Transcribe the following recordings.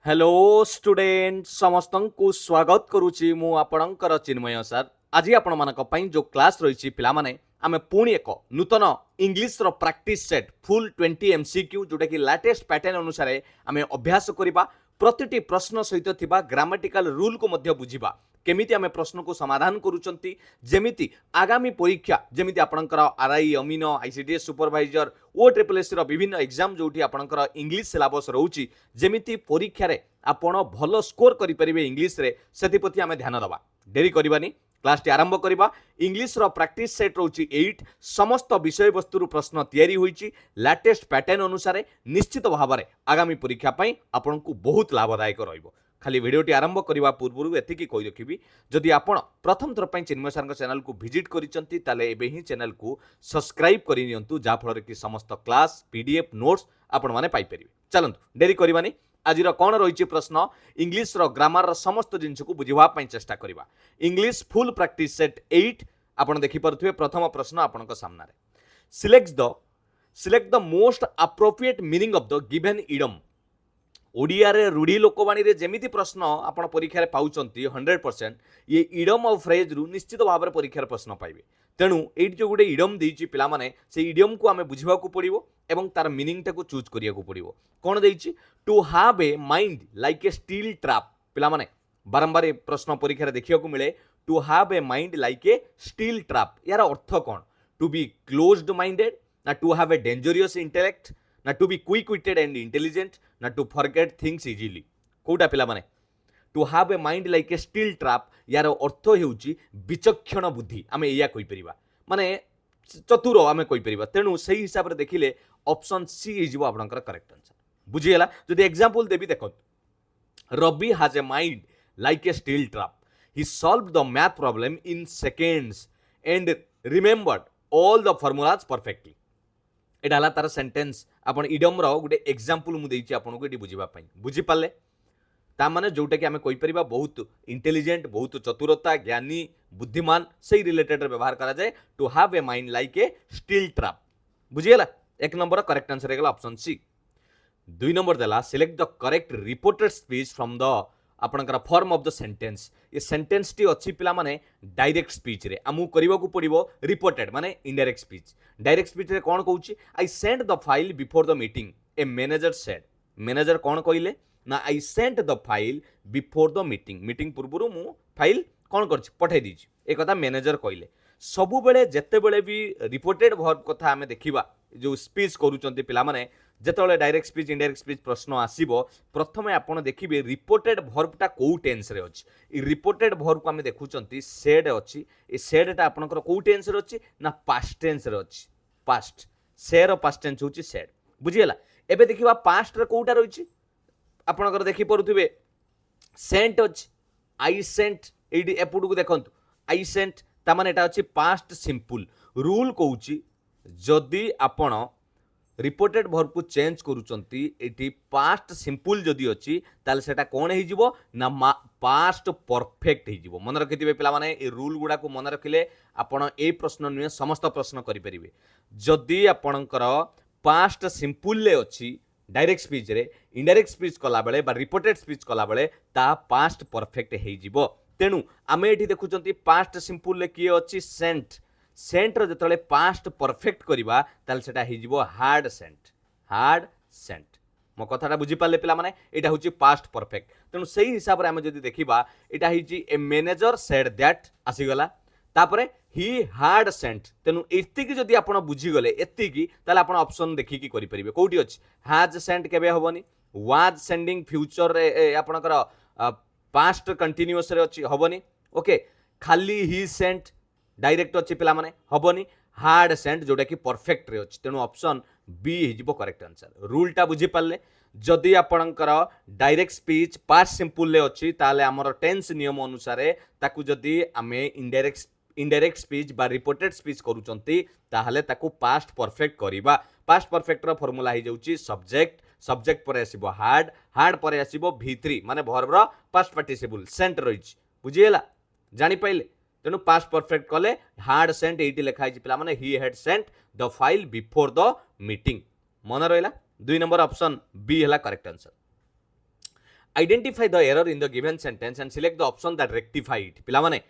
Hello student समस्त को स्वागत करुच्ची मु आपणकर चिन्मय सर आज आपण मानक पई जो क्लास रही पिला माने आमे पुणी एक नूतन इंग्लिश रो प्रैक्टिस सेट फुल 20 एमसीक्यू जोटा कि लेटेस्ट पैटर्न अनुसार आमे अभ्यास करिबा प्रतिटी प्रश्न सहित थिबा ग्रामेटिकल रूल को मध्य बुझिबा केमिति आमे प्रश्न को समाधान करूचंती जेमिति आगामी परीक्षा जेमिति आपणकर आरआई अमीनो आईसीडीएस सुपरवाइजर ओ ट्रिपल एस रो विभिन्न एग्जाम जोटी आपणकर इंग्लिश सिलेबस रहउची जेमिति परीक्षा रे आपण भलो स्कोर करि परिबे इंग्लिश रे सेतिपति आमे ध्यान दबा डेरी करबानी क्लास टी आरंभ करबा इंग्लिश रो प्रैक्टिस सेट रहउची 8 समस्त विषय वस्तु प्रश्न तयारी होईची लेटेस्ट पैटर्न अनुसार निश्चित भाव आगामी परीक्षा पई आपण को बहुत लाभदायक रहइबो खाली भिडियोटी आरंभ करने पूर्व एतिकी कही रखी जदि आपण प्रथम थर पर चिन्मय सर चैनल को विजिट करिसंती ताले एबे ही चैनल को सब्सक्राइब करि नियंतु जा फल कि समस्त क्लास पीडीएफ नोट्स आपण माने पाई परिबे चलंतु डेरी करबानी आज कौन रही प्रश्न इंग्लिश रो ग्रामर रो समस्त जिनिस को बुझिबा पई चेष्टा करबा इंग्लिश फुल प्रैक्टिस सेट 8 आपण देखि परथुवे प्रथम प्रश्न आपनक सामना रे select the most appropriate meaning of the given idem Odia रे रूढ़ी लोकवाणी रे जेमिति प्रश्न आपण परीक्षा रे पाउचंती 100% ये इडम और फ्रेज रु निश्चित भाव में परीक्षा प्रश्न पाइबे तेणु ये जो गोटे इडम देइची पिला माने से इडम को आमे बुझिबा को पड़िबो एवं तार मीनिंग टा को चूज करिया को पड़िबो कोन देइची to have a mind like a steel trap पिला माने बारंबार ये प्रश्न परीक्षा रे देखिया को मिले to have a mind like a steel trap यार अर्थ कोन टू बी क्लोज्ड माइंडेड ना to have a dangerous intellect ना to be quick witted and intelligent ना टू फॉरगेट थिंग्स इजिली कोटा पिला माने to have a mind like a steel trap यार अर्थ हेउची विचक्षण बुद्धि आमे एया कहि परिबा माने चतुर आमे कहि परिबा तेनु सही हिसाब रे देखिले ऑप्शन सी इजिबो आपनकर करेक्ट आंसर बुझियला जदि एग्जांपल देबी देखो Ravi has a mind like a steel trap he solved the math problem in seconds and remembered all the formulas perfectly एटा हला तार सेंटेंस आपण इडम रो गोटे एग्जांपल मु देइछि आपण को एटी बुझिबा पई बुझि पाले ता माने जोटा कि हमें कहि परिबा बहुत इंटेलिजेंट बहुत चतुरता ज्ञानी बुद्धिमान सही रिलेटेड व्यवहार करा जाए to have a mind like a steel trap बुझियला एक नंबर करेक्ट आंसर हेगला ऑप्शन सी दुई नंबर देला select the correct reported speech from the आपनकर फॉर्म ऑफ द सेंटेंस ये सेंटेंस टी अच्छी पिला माने डायरेक्ट स्पीच रे आमु करिवा को पड़िबो रिपोर्टेड माने इनडायरेक्ट स्पीच डायरेक्ट स्पीच रे कोन कहूची I sent the file before the meeting a manager said manager कोन कहिले ना I sent the file before the meeting पूर्वरु मु फाइल कोन करछि पठाई दीछि ए कथा मैनेजर कहिले सबु बेले जत्ते बेले भी रिपोर्टेड वर्ब कथा हमें देखिबा जो स्पीच करूचंती पिला माने जेतले डायरेक्ट स्पीच इनडायरेक्ट स्पीच प्रश्न आसीबो प्रथमे आपण देखिबे रिपोर्टेड वर्बटा को टेंस रे अछि ई रिपोर्टेड वर्ब को हमें देखुचंती सेड अछि ए सेडटा आपनकर को टेंस रे अछि ना पास्ट टेंस रे अछि पास्ट सेर पास्ट टेंस होछि सेड बुझियला एबे देखिबा पास्ट रे कोटा रहिछि आपनकर देखि परुथिबे सेंट अछि आई सेंट एडी एपुड को देखंतु आई सेंट ता माने एटा अछि पास्ट सिंपल रूल कहूछि जदि आपण रिपोर्टेड वर्ब को चेंज करूचंती एटी पास्ट सिंपल जदि अछि ताले सेटा कोन हे जिवो ना पास्ट परफेक्ट हे जिवो मन रखिथिबे पिला माने ए रूल गुडा को मन रखिले आपण ए प्रश्न नुए समस्त प्रश्न करि परिबे जदि आपणकर पास्ट सिंपल ले अछि डायरेक्ट स्पीच रे इनडायरेक्ट स्पीच कला बेले बा रिपोर्टेड स्पीच कला बेले ता पास्ट परफेक्ट हे जिवो तेनु आमे एठी देखुचंती पास्ट सिंपल ले किए अछि सेंट सेंट रो जतले पास्ट परफेक्ट करिबा ताल सेटा हे जिवो हार्ड सेंट मो कथाटा बुझी पाले पिला माने एटा होची पास्ट परफेक्ट तेनु सही हिसाब रे हम जदी देखिबा एटा हिची ए मैनेजर सेड दैट आसी गला तापरे ही हार्ड सेंट तेनु एति की जदी आपण बुझी गले एति की ताले आपण ऑप्शन देखि की करि परिबे कोठी अछि हैज सेंट केबे होबनी वाज सेंडिंग फ्यूचर रे आपणकर पास्ट कंटीन्यूअस रे अछि होबनी ओके खाली ही सेंट डायरेक्ट अच्छी पिला माने हबनी हार्ड सेंट जोटा कि परफेक्ट रे अछि तेनु ऑप्शन बी हिजिबो करेक्ट आंसर रूल टा बुझी पाले जदि आपणकर डायरेक्ट स्पीच पास्ट सिंपल ले अछि ताले हमर टेंस नियम अनुसार ताकू जदि आमे इनडायरेक्ट स्पीच बा रिपोर्टेड स्पीच करूचंती ताहले ताकू पास्ट परफेक्ट करिबा पास्ट परफेक्ट रो फार्मूला हि जाउची सब्जेक्ट पर आसीबो हार्ड पर आसीबो v3 माने वर्ब रो पास्ट पार्टिसिपल सेंट रहिछि बुझियला जानि पाइले तेणु पास्ट परफेक्ट कले हार्ड सेंट एटी लिखाई पिला माने he had sent the file before the meeting मन रहिला 2 नंबर ऑप्शन बी हला correct answer identify the error in the given sentence and select the option that rectify it. पिला माने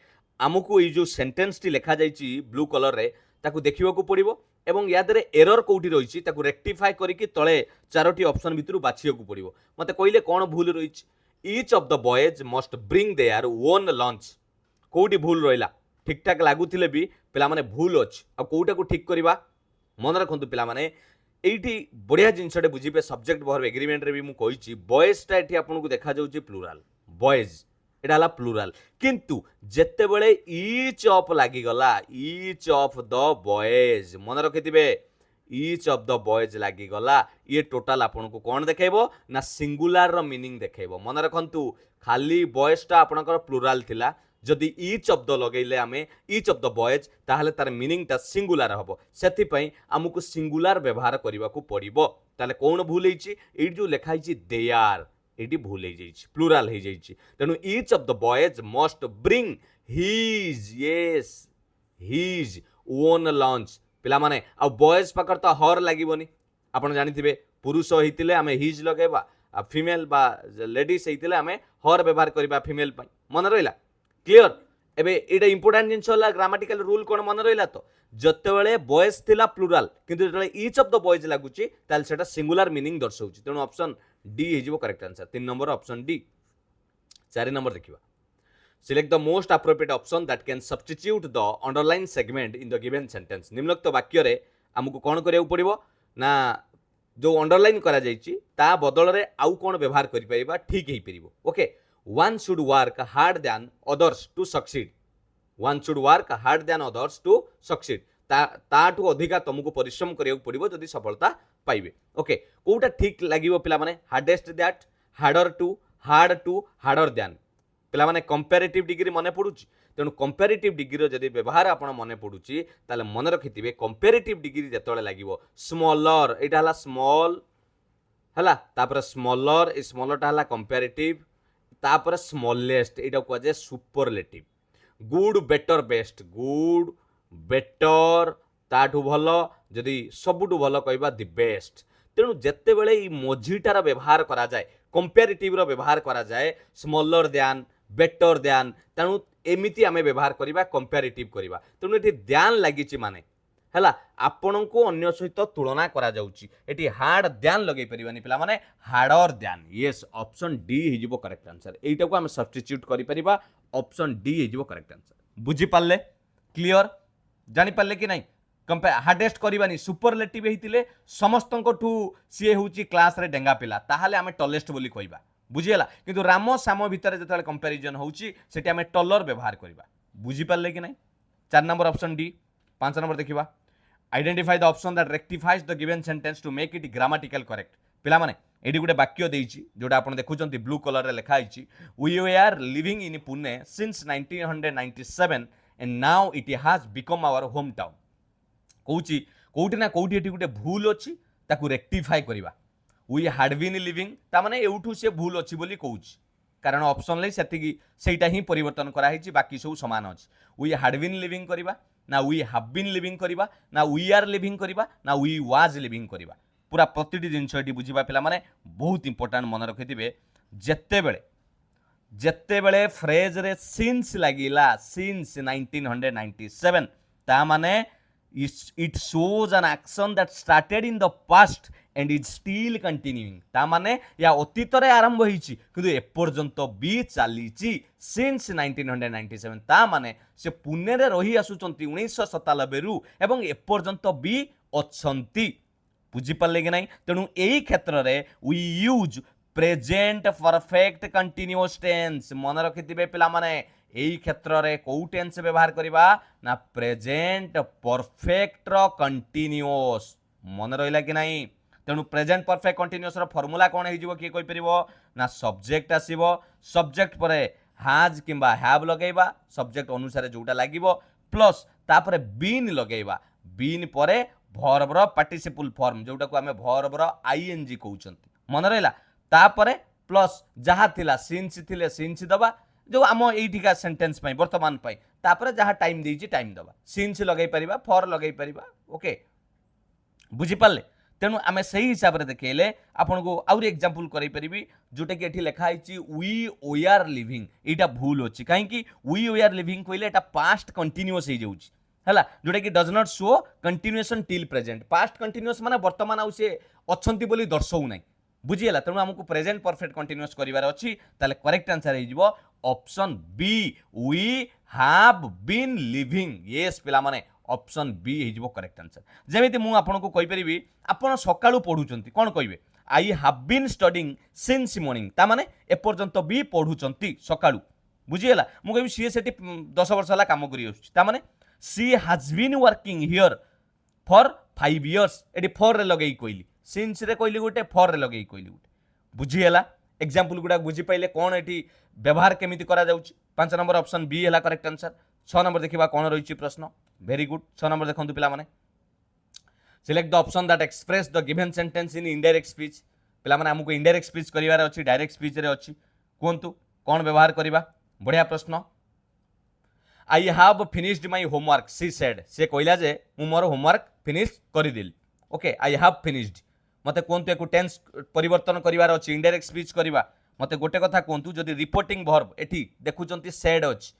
आमको ये जो सेंटेंस टी लिखा जाइछि ब्लू कलर रे ताकू देखिबा को पड़िबो एवं या देरे एरर कोउठी रहिछि ताकू रेक्टिफाई करिकि तळे चारोटी ऑप्शन भितरु बाछियो को पड़िबो। मते कहिले कोन भूल रहिछि। Each of the boys must bring their own lunch. कोउठी भूल रहिला ठीक ठाक लागुथिले भी पिला माने भूल अछि आ कोउटा को ठीक करिबा मन रखंतु पिला माने एइठी बढ़िया जिनसटे बुझिबे सब्जेक्ट वर्ब एग्रीमेंट रे भी मु कहिछि बॉयज टा एठी आपन को देखा जाउछि प्लुराल बॉयज एटा हला प्लुराल किंतु जेते बेले ईच ऑफ लागि गला ईच ऑफ द बॉयज मन रखिथिबे ईच ऑफ द बॉयज लागि गला ये टोटल आपन को कोन देखेबो ना सिंगुलर रो मीनिंग देखेबो। मन रखंतु खाली बॉयज टा आपनकर प्लुराल थिला जदि ईच ऑफ द लगेले आमे ईच ऑफ द बॉयज ताहले तार मीनिंग टा सिंगुलर हबो सेति पई हमकु सिंगुलर व्यवहार करिवा को पड़िबो। ताले कोन भूल हिची ए जो लिखा हिची दे आर एटी भूल हो जाइछि प्लुराल हो जाइछि तेणु each of the boys must bring his yes his own lunch पिला माने आ बॉयज पाकर तो हर लागिबोनी आपण जानिथिबे पुरुष होइतिले आमे हिज लगेबा आ फीमेल बा लेडीज होइतिले आमे हर व्यवहार करबा फीमेल पई मन रहिला क्लियर। एबे एटा इंपोर्टेंट जिंस होला ग्रामेटिकल रूल कोन मन रहिला तो जते बेले बॉयज थिला प्लुराल किंतु जते ईच ऑफ द बॉयज लागुची ताल सेटा सिंगुलर मीनिंग दर्शाउची तेणु ऑप्शन डी हिजिबो correct answer 3 number option D. 4 number देखिबा select the most appropriate option that can substitute the underline segment in the given sentence. निम्नलिखित वाक्य रे हमकु कोन करिया पड़िबो ना जो अंडरलाइन करा जाइची ता बदल रे आउ कोन व्यवहार करि परिबा ठीक हेइ परिबो। Okay one should work hard than others to succeed one should work hard than others to succeed ताठू अधिका तुमको परिश्रम करिया पड़िबो जदि सफलता पाइबे। ओके कोउटा ठीक लागिबो पिला माने hardest that hard to harder than पिला माने कंपैरेटिव डिग्री मने पडुची तेणु कंपैरेटिव डिग्री जदि व्यवहार आपण मने पडुची ताले मन रखिथिबे कंपैरेटिव डिग्री जेतोले लागिबो स्मॉलर एटा हला स्मॉल हला तापर स्मॉलर ए स्मॉलरटा हला कंपैरेटिव तापर स्मॉलेस्ट एटा को जे superlative good better best good better ताठू भलो जदि सबुठू भलो कहबा द बेस्ट तेणु जेते बेले ई मझीटार व्यवहार करा जाए कंपैरेटिव रो व्यवहार करा जाए स्मॉलर दैन बेटर दैन तेणु एमिति आमे व्यवहार करिबा कंपैरेटिव करिबा तेणु एठी ध्यान लागिची माने हला आपण को अन्य सहित तुलना करा जाउची एठी हार्ड ध्यान लगै परिबानी पिला माने हार्डर ध्यान यस ऑप्शन डी हिजिबो करेक्ट आंसर एटा को आमे सब्स्टिट्यूट करि परिबा ऑप्शन डी हिजिबो करेक्ट आंसर। बुझी पाले क्लियर जानि पाले कि नहीं हार्डेस्ट करवानी सुपरलेटिव होते समस्त सी हूँ क्लास रे डेंगा पिला ताहले आमे टलेस्ट बोली कहबा बुझीगला किंतु राम साम भितर जो कंपैरिजन होउची सेठी आमे टलर व्यवहार करबा। बुझी पाले कि नहीं 4 नंबर ऑप्शन डी। 5 नंबर देखिबा identify the option that rectifies the given sentence to make it grammatical correct. पिला माने एडी गुटे वाक्य देइची जोटा आपण देखुचंती ब्लू कलर रे लिखा आइची we are living in Pune since 1997 and now it has become our home town कौची कौटी ना कौटी एटी गुटे भूल अच्छी ताकू रेक्टिफाई करवा वी हाड बीन लिविंग ता माने एउठू से भूल अच्छी बोली कहूची कारण ऑप्शन ले सेतिकी सेटा ही परिवर्तन करा हिची बाकी सब समान अछि वी हाड बीन लिविंग करवा ना वी हैव बीन लिविंग करवा ना वी आर लिविंग करवा ना वी वाज लिविंग करवा पूरा प्रतिटी जिनिस एटी बुझिबा पिला माने बहुत इंपोर्टेंट मन रखिथिबे जेते बेले फ्रेज रे सिंस लागिला सिंस 1997 ता माने it shows an action that started in the past and is still continuing ता माने या अतीत रे आरंभ होईची किंतु एपर्यंत भी चलीची since 1997 ता माने से पुणे रे रही आसुचंती 1997 रु एवं एपर्यंत भी अछंती। बुझी पाले कि नहीं तेणु एई क्षेत्र रे we use present perfect continuous tense मन रखिथिबे पिला माने एई क्षेत्र रे कोउ टेंस व्यवहार करिबा ना प्रेजेंट परफेक्ट रो कंटीन्यूअस मन रहिला कि नहीं तेणु प्रेजेंट परफेक्ट कंटीन्यूअस रो फार्मूला कोन हे जिवो की कहि परिबो ना सब्जेक्ट आसीबो सब्जेक्ट परे हैज किंबा हैव लगेबा सब्जेक्ट अनुसार जोटा लागिबो प्लस तापरे बीन लगेबा बीन परे वर्ब रो पार्टिसिपल फॉर्म जोटा को हमें वर्ब रो आईएनजी कहउचंती मन रहिला तापरे प्लस जहा थिला सिंस थिले सिंस दबा जो आम एठिका सेंटेंस पाई वर्तमान पाई तापरे जहा टाइम देइची टाइम दबा सिंस लगै परिबा फॉर लगै परिबा ओके बुझी पाले तेणु आम से हिसाब से देखेले आपन को आउरी एग्जांपल करै परिबी जोटा कि एठी लिखा है वी आर लिविंग एटा भूल अछि काहे कि वी आर लिविंग कहले एटा पास्ट कंटीन्यूअस हो जाउछि हला जोटा कि does not show continuation till present past continuous माने वर्तमान आउ से अछंती बोली दर्शाउ नै बुझीला तेणु हमको प्रेजेंट परफेक्ट कंटीन्यूअस करिवार अछि ताले करेक्ट आंसर हे जिवो option B we have been living yes पिला माने ऑप्शन बी हे जिवो करेक्ट आंसर जेमिति मु आपन को कहि परिबी आपन सकाळू पढुचंती कोन कहिबे I have been studying since morning ता माने ए पर्यंत बी पढुचंती सकाळू बुझीला मु कहि सी सेठी 10 वर्ष हला काम करि आछी ता माने she has been working here for 5 years एटी फॉर रे लगेई कहली सिंस रे कहली गोटे फॉर रे लगेई कहली गोटे बुझीला एग्जांपल गुडा बुझी पाइले कोन एटी व्यवहार केमिति करा जाउची 5 नंबर ऑप्शन बी हला करेक्ट आंसर 6 नंबर देखिबा कोन रहिची प्रश्न वेरी गुड 6 नंबर देखंतु पिला माने select the option that express the given sentence in indirect speech पिला माने हमको इनडायरेक्ट स्पीच करिवार अछि डायरेक्ट स्पीच रे अछि कोनतु कोन व्यवहार करिबा बढ़िया प्रश्न I have finished my homework she said से कहला जे मु मोर होमवर्क फिनिश करि देली ओके आई हैव फिनिश्ड मते कोनतु एको टेंस परिवर्तन करिवार अछि इनडायरेक्ट स्पीच करिवा मते गोटे कथा कोनतु जदि रिपोर्टिंग वर्ब एठी देखुचंती सेड अछि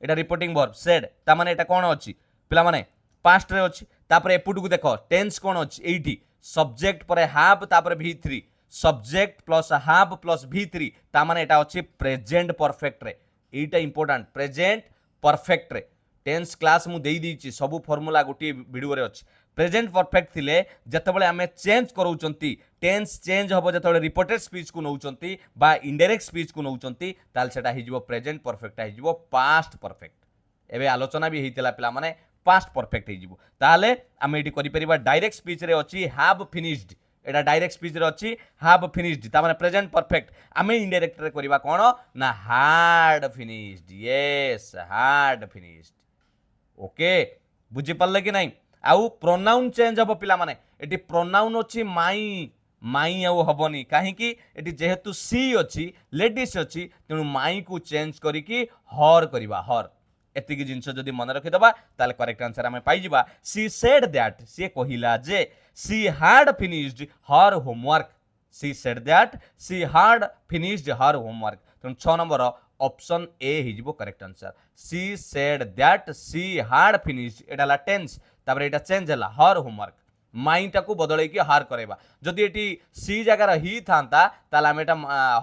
एटा रिपोर्टिंग वर्ब सेड ता माने एटा कोन अछि पिला माने पास्ट रे अछि तापर एपुट को देखो टेंस कोन अछि एठी सब्जेक्ट पर हैव तापर v3 subject plus have plus v3 ता माने एटा अछि प्रेजेंट परफेक्ट रे एटा इंपोर्टेंट प्रेजेंट परफेक्ट रे टेंस क्लास मु देई दीची सब फार्मूला गोटी वीडियो रे अछि प्रेजेंट परफेक्ट थिले जतबेले आमे चेंज करूचंती टेंस चेंज हबो जतबेले रिपोर्टेड स्पीच को नउचंती बा इनडायरेक्ट स्पीच को नउचंती ताल सेटा हि जिवो प्रेजेंट परफेक्ट हि जिवो पास्ट परफेक्ट एबे आलोचना भी हेतिला पिला माने पास्ट परफेक्ट हि जिवो ताले आमे एटी करि परिबा डायरेक्ट स्पीच रे अछि have finished Etah direct speech रे अछि हैव फिनिश्ड ता माने प्रेजेंट परफेक्ट आमे इनडायरेक्ट रे करिबा कोन ना had finished yes had finished okay बुझी पाले कि नहीं आउ प्रोनाउन चेंज हबो पिला माने एटी प्रोनाउन अछि माई माई आउ हबनी काहे कि एटी जेहेतु सी अछि लेडीज अछि तेनु माई को चेंज करी कि हर करिबा हर एतिकी जिंस जदि मन रखि दबा ताले करेक्ट आंसर हमें पाई जिबा सी सेड दैट सी कहिला जे she had finished her homework she said that she had finished her homework तेनु 6 नंबर ऑप्शन ए हि जिवो correct answer she said that she had finished एटा ला टेंस तापर एटा चेंज हला हर होमवर्क माइंड को बदले कि हार करेबा जदि एटी सी जगह ही थांता ताला हम एटा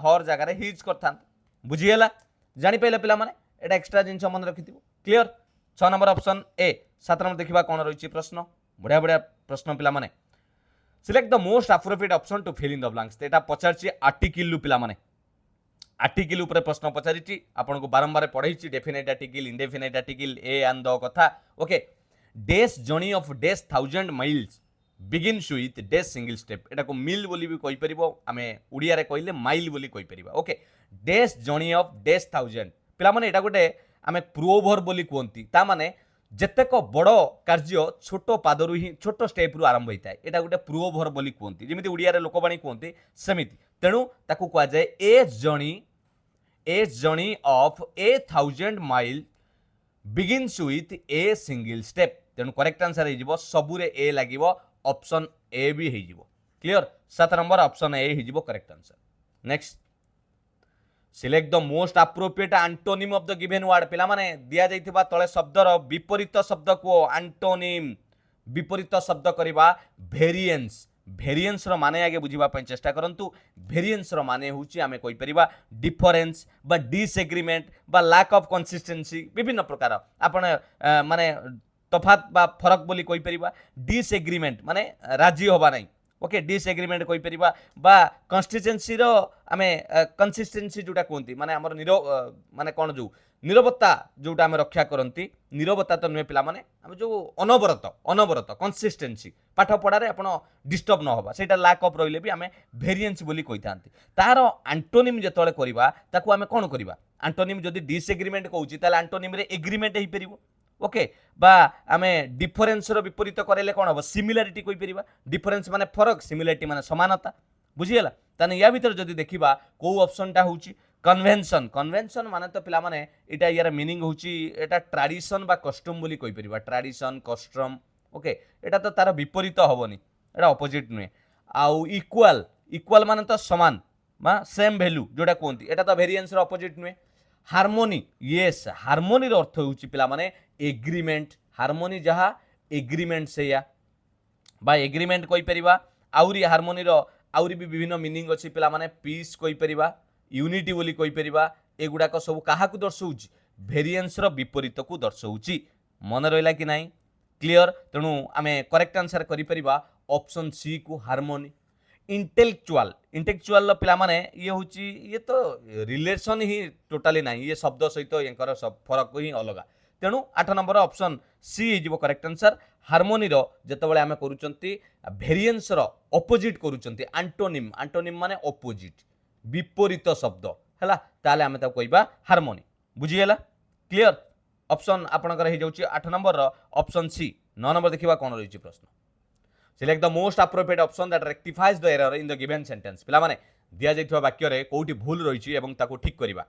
हर जगह रे हिज करथान बुझिएला जानि पहिले पिला माने एटा एक्स्ट्रा जिंस मन रखिथिबो clear 6 number option A 7 number देखिबा कोन रहिछि प्रश्न बढ़िया बढ़िया प्रश्न पिला माने select the most appropriate option to fill in the blanks एटा पचारछि आर्टिकल पिला माने आर्टिकल ऊपर प्रश्न पचारिछि आपन को बारंबार पढैछि definite article indefinite article A and the कथा okay the journey of the 1000 miles begins with the single step एटा को मिल बोली भी कहि परिबो आमे उड़िया रे कहिले माइल बोली कहि परिबा okay the journey of the 1000 पिला माने एटा गोटे आमे प्रोभर बोली कोंती ता माने जेतेक बड़ कार्य छोट पादरु ही छोट स्टेप रु आरंभ होइताय एटा गोटे प्रोभर बोली कोंती जेमिति उड़िया रे लोकबाणी कोंती सेमिति तेणु ताकू कहा जाए a journey of 1000 mile begins with a single step तेणु करेक्ट आंसर हे जिवो सबुरे ए लागिवो ऑप्शन ए भी हे जिवो क्लियर 7 नंबर ऑप्शन ए हे जिवो correct answer next select the most appropriate antonym of the given word पिला माने दिया जाइथिबा तळे शब्दर विपरीत शब्द को एंटोनिम विपरीत शब्द करिबा वेरिएंस वेरिएंस रो माने आगे बुझिबा पय चेष्टा करंतु वेरिएंस रो माने होची आमे कहि परिबा डिफरेंस बा डिसएग्रीमेंट बा लैक ऑफ कंसिस्टेंसी विभिन्न प्रकार आपण माने तफात बा फरक बोली कहि परिबा डिसएग्रीमेंट माने राजी होबा नै ओके डिसएग्रीमेंट कहि परिबा बा कंसिस्टेंसी रो आमे कंसिस्टेंसी जोटा कोंती माने हमर माने कोन जो निरवता जोटा आमे रक्षा करंती निरवता तो नुहे पिला माने हम जो अनवरत कंसिस्टेंसी पाठ पढ़ा रे आपण डिस्टर्ब न होबा सेटा लैक ऑफ रहिले भी आमे वेरिएंस बोली कहितांती तार एंटोनिम जेतळे करिबा ताकू आमे कोन करिबा एंटोनिम जदी डिसएग्रीमेंट कहूची ताले एंटोनिम रे एग्रीमेंट हेई परिबो ओके बा आमे डिफरेंस रो विपरीत करेले कोन हो सिमिलरिटी कहि परिबा डिफरेंस माने फरक सिमिलरिटी माने समानता बुझियला ताने या भीतर जदी देखिबा को ऑप्शन टा होची कन्वेंशन कन्वेंशन माने तो पिला माने एटा यार मीनिंग होची एटा ट्रेडिशन बा कस्टम बोली कहि परिबा ट्रेडिशन कस्टम ओके एटा तो तार विपरीत होबनी एटा अपोजिट नुहे आउ इक्वाल इक्वाल माने तो समान मा सेम वैल्यू जोटा कहते एटा तो वेरिएंस रो अपोजिट नुहे हार्मोनी यस हार्मोनी रो अर्थ होउची पिला माने एग्रीमेंट हार्मोनी जहा एग्रीमेंट से या बा एग्रीमेंट कहि परिबा आउरी हार्मोनी रो आउरी भी विभिन्न मीनिंग अछि पिला माने पीस कहि परिबा यूनिटी बोली कहि परिबा एगुडा को सब काहा को दर्शाउची वेरिएंस रो विपरीत को दर्शाउची मन रहला कि नाही क्लियर तेणु आमे करेक्ट आंसर करि परिबा ऑप्शन सी को हार्मोनी इंटेलेक्चुअल इंटेलेक्चुअल पिला माने ये होची ये तो रिलेशन ही टोटली नाही ये शब्द सहित एकर सब फरक ही अलगा तेणु 8 नंबर ऑप्शन सी हिजबो करेक्ट आंसर हार्मोनी रो जेतेबेले आमे करूचंती वेरिएंस रो ऑपोजिट करूचंती एंटोनिम एंटोनिम माने ऑपोजिट विपरीत शब्द हैला ताले आमे ता कहबा हार्मोनी बुझी गेला क्लियर ऑप्शन आपनकर हे जाउची 8 नंबर रो ऑप्शन सी 9 नंबर देखिबा कोन रहिची प्रश्न select the most appropriate option that rectifies the error in the given sentence पिला माने दिया जाइथवा वाक्य रे कोउटी भूल रहिची एवं ताको ठीक करिबा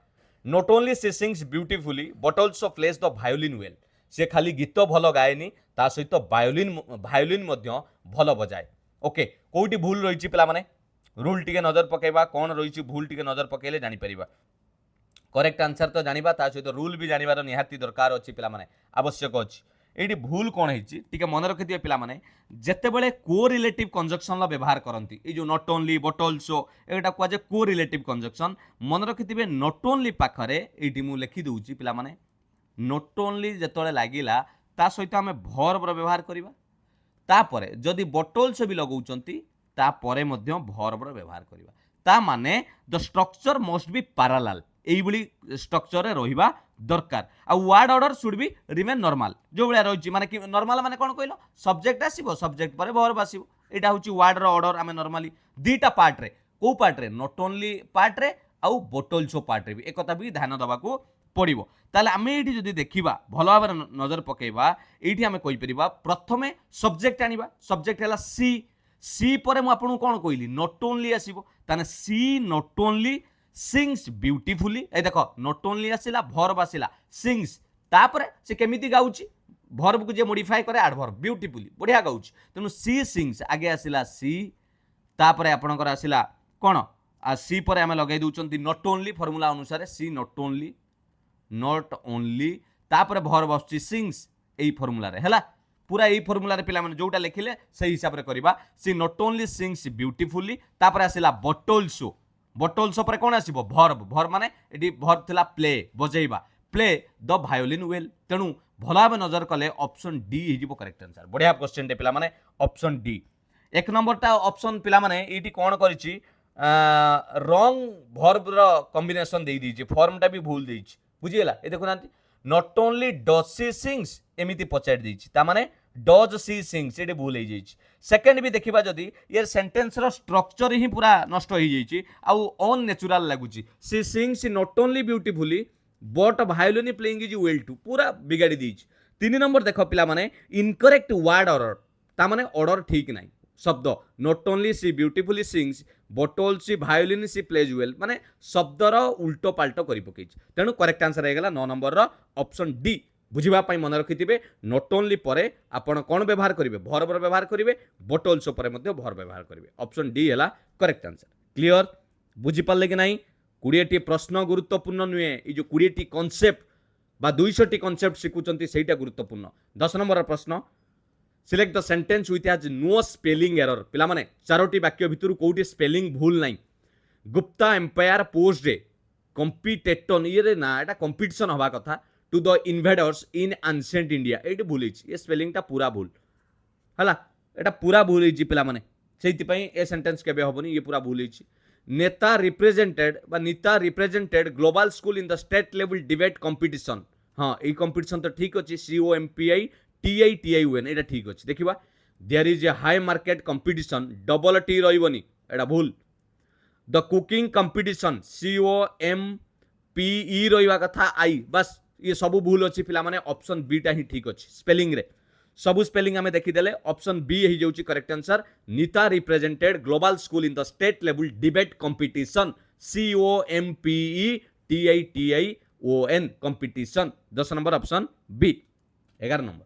not only she sings beautifully but also plays the violin well से खाली गीत भल गाएनी ता सहित वायोलिन मध्य भल बजाए ओके कोउटी भूल रहिची पिला माने रूल टिके नजर पकेबा कोन रहिची भूल टिके नजर पकेले जानि परिबा करेक्ट आंसर तो जानिबा ता सहित रूल भी जानिबार निहाती दरकार अछि पिला माने आवश्यक अछि एटी भूल कोन हेछि टिके मन रखिथिबे पिला माने जेतेबेले को रिलेटिव कंजक्शन ला व्यवहार करंती ए जो नॉट ओनली बट आल्सो एटा को जे को रिलेटिव कंजक्शन मन रखिथिबे नॉट ओनली पाखरे एटी मु लिखि दउची पिला माने नॉट ओनली जेतोले लागिला ता सहित हमें वर्ब रो व्यवहार करिबा तापरे जदि बट आल्सो भी लगौचंती तापरे मध्य वर्ब रो व्यवहार करिबा ता माने the structure must be parallel एइबली स्ट्रक्चर रहिबा दरकार आ word order should be remain normal जो बळा रहिची माने कि नॉर्मल माने कोन कहलो सब्जेक्ट आसीबो सब्जेक्ट परे वर्ब आसीबो एटा होची वर्ड रो ऑर्डर आमे नॉर्मली दीटा पार्ट रे को पार्ट रे नॉट ओनली पार्ट रे आ बट आल्सो पार्ट रे भी एकता भी ध्यान दबा को पड़िबो ताले आमे एठी जदी देखिबा भलो भाबरे नजर पकेबा एठी आमे कहि परिबा प्रथमे सब्जेक्ट आनिबा सब्जेक्ट हैला सी सी परे मु आपन कोन कहली नॉट ओनली आसीबो ताने सी नॉट ओनली सिंग्स ब्यूटीफुली ए देखो नॉट ओनली आसिला वर्ब आसिला सिंग्स तापरे से केमिति गाउची वर्ब को जे मॉडिफाई करे एडवर्ब ब्यूटीफुली बढ़िया गाउची तेनु सी सिंग्स आगे आसिला सी तापरे आपनकर आसिला कोन आ सी परे हमें लगाई दउचंती नॉट ओनली फार्मूला अनुसार सी नॉट ओनली तापरे वर्ब आछि सिंग्स एई फार्मूला रे हैला पूरा एई फार्मूला रे पिला माने जोटा लिखिले सही हिसाब रे करबा she not only sings beautifully तापरे आसिला बट आल्सो पर कोन आसीबो वर्ब माने एडी वर्ब थिला प्ले बजेइबा प्ले द वायोलिन वेल तेणु भला भाबे नजर कले ऑप्शन डी हिजिबो करेक्ट आंसर बढ़िया क्वेश्चन टे पिला माने ऑप्शन डी एक नंबर टा ऑप्शन पिला माने एटी कोन करिछि रॉन्ग वर्ब रो कॉम्बिनेशन देई दीछि फॉर्म टा भी भूल देइछि बुझि गेला ए देखु नांती not only does she sings एमिति पचार देइछि ता माने डज सी सिंग्स एटे भूल हो जाइछि सेकंड भी देखिबा जदी ये सेंटेंस रो स्ट्रक्चर ही पूरा नष्ट हो जाइछि आ अननेचुरल लागुछि she sings not only beautifully but violin playing is well too पूरा बिगाड़ी दीछि 3 नंबर देखो पिला माने इनकरेक्ट वर्ड ऑर्डर ता माने ऑर्डर ठीक नाही शब्द not only she beautifully sings but also violin she plays well माने शब्दर उल्टो पाल्टो करि पकेछि तेनु करेक्ट आंसर हे गेला 9 नंबर रो ऑप्शन डी बुझिबा पई मन रखिथिबे नॉट ओनली परे आपण कोन व्यवहार करिवे वर्ब रो व्यवहार करिवे बट आल्सो परे मध्ये वर्ब व्यवहार करिवे ऑप्शन डी हैला करेक्ट आंसर क्लियर बुझि पाले कि नाही 20 टी प्रश्न गुरुत्वपूर्ण नुए ई जो 20 टी कांसेप्ट बा 200 टी कांसेप्ट सिकुचंती सेटा गुरुत्वपूर्ण 10 नंबर प्रश्न select the sentence with has no spelling error पिला माने चारोटी वाक्य भितरु कोउटी स्पेलिंग भूल नाही गुप्ता एम्पायर पोस्ट रे कॉम्पिटेटन ये रे ना एटा कंपटीशन होबा कथा to the invaders in ancient India एटी भूल ये स्पेलिंग टा पूरा भूल हला एटा पूरा भूल होई पिला माने सेति पई ए सेंटेंस केबे होबनी ये पूरा भूल होई नेता रिप्रेजेंटेड बा Nita represented global school in the state level debate competition हां ए कंपटीशन तो ठीक अछि COMPI TITIUN एटा ठीक अछि देखिबा there is a high market competition double T रहिबनी एटा भूल द कुकिंग कंपटीशन COMPE रहिबा कथा आई बस ये सब भूल अच्छी पिला माने ऑप्शन बी टा ही ठीक अच्छी स्पेलिंग रे सब स्पेलिंग आमे देखिदेले ऑप्शन बी ही जाउची correct answer Nita represented global school in the state level debate competition COMPE TITION competition 10 number option B 11 number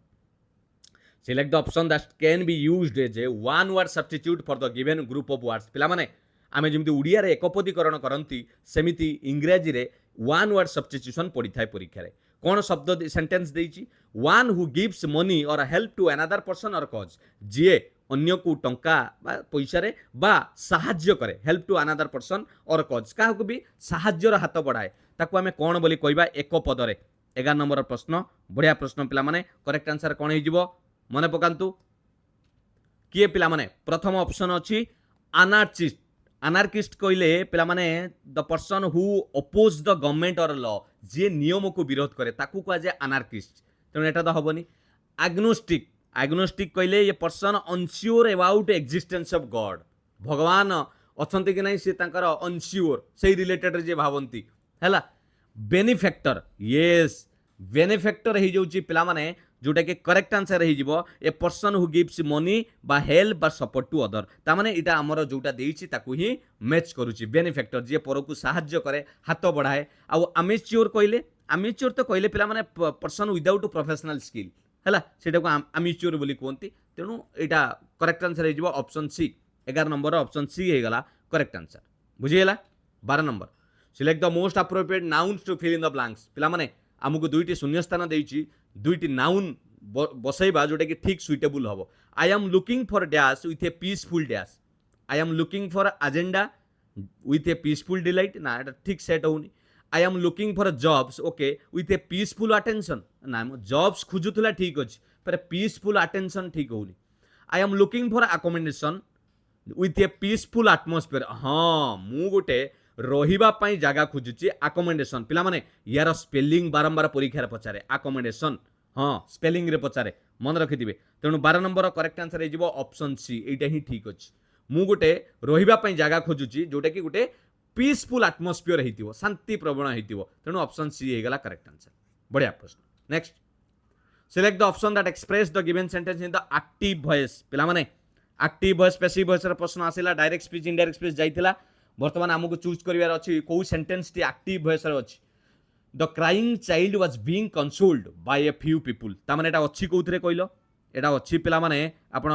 select the option that can be used as a one word substitute for the given group of words पिला माने आमे जेमति उड़िया रे एकपदीकरण करंती सेमिति इंग्रजी रे one word substitution पड़ी थाए परीक्षा रे कौन शब्द सेंटेंस देइची one who gives money or help to another person or cause जीए अन्य को टंका बा पैसा रे बा साहाय्य करे help to another person or cause का को भी साहाय्यर हाथ बढ़ाए ताको आमे कोन बोली कहबा एक पद रे 11 नंबर प्रश्न बढ़िया प्रश्न पिला माने करेक्ट आंसर कोन हे जिवो मने पकांतु किए पिला माने प्रथम ऑप्शन अछि अनार्चिस्ट अनार्किस्ट कहले पिला माने the person who oppose the government और लॉ जे नियम को विरोध करे ताकू कहा जाए अनार्किस्ट तेणु एटा तो हबनी एग्नोस्टिक एग्नोस्टिक कहले ये person unsure about existence of God भगवान अछंती कि नहीं से तांकर अनश्योर से रिलेटेड जे भावंती हैला बेनिफैक्टर यस बेनिफैक्टर हे जाउची पिला माने जोटा कि करेक्ट आंसर हे जिवो a person who gives money बा हेल्प बा सपोर्ट टू अदर ता माने इटा हमर जोटा देइची ताकू ही मैच करूची बेनिफैक्टर जे परकू सहाय्य करे हाथ बढ़ाए आ अमेच्योर तो कहले पिला माने पर्सन विदाउट प्रोफेशनल स्किल हैला सेटा को अमेच्योर बोली कहंती तेनु इटा करेक्ट आंसर हे जिवो option C 11 number option C हे गला करेक्ट आंसर बुझियला 12 number select the most appropriate nouns to fill in the blanks पिला माने हमको दुईटी शून्य स्थान देइची दुईटी नाउन बसैबा जोटा कि ठीक सुइटेबल हम I am looking for dash with A peaceful dash I am looking for agenda with A peaceful delight ना एटा ठीक सेट होनी I am looking for jobs okay with A peaceful attention ना jobs खोजुला ठीक अच्छे पर peaceful attention ठीक होनी I am looking for accommodation with A peaceful atmosphere हाँ मु गोटे रही जगह खोजुची आकोमोडेशन पिला माने यार स्पेलिंग बारंबार परीक्षा पचारे आकोमोडेशन हाँ स्पेलिंग रे पचारे मन रखिथिबे तेणु 12 नंबर करेक्ट आंसर हो ऑप्शन सी एटा ही ठीक अच्छे मु गोटे रही जगह खोजुची जोटा कि गोटे पीसफुल आटमोस्फियर होइतिबो शांति प्रवण होइतिबो तेणु ऑप्शन सी हो गला करेक्ट आंसर बढ़िया प्रश्न next select the option that express the given sentence in the active voice पिला माने एक्टिव वॉइस पैसिव वॉइस रे प्रश्न आसिला डायरेक्ट स्पीच इनडायरेक्ट स्पीच जाइतिला बर्तमान आमको चूज करिवार अछि को सेंटेंस टी एक्टिव वॉइस रे अछि the crying child was being consoled by a few people ता माने एटा अछि कोउथरे कहिलो एटा अछि पिला माने आपण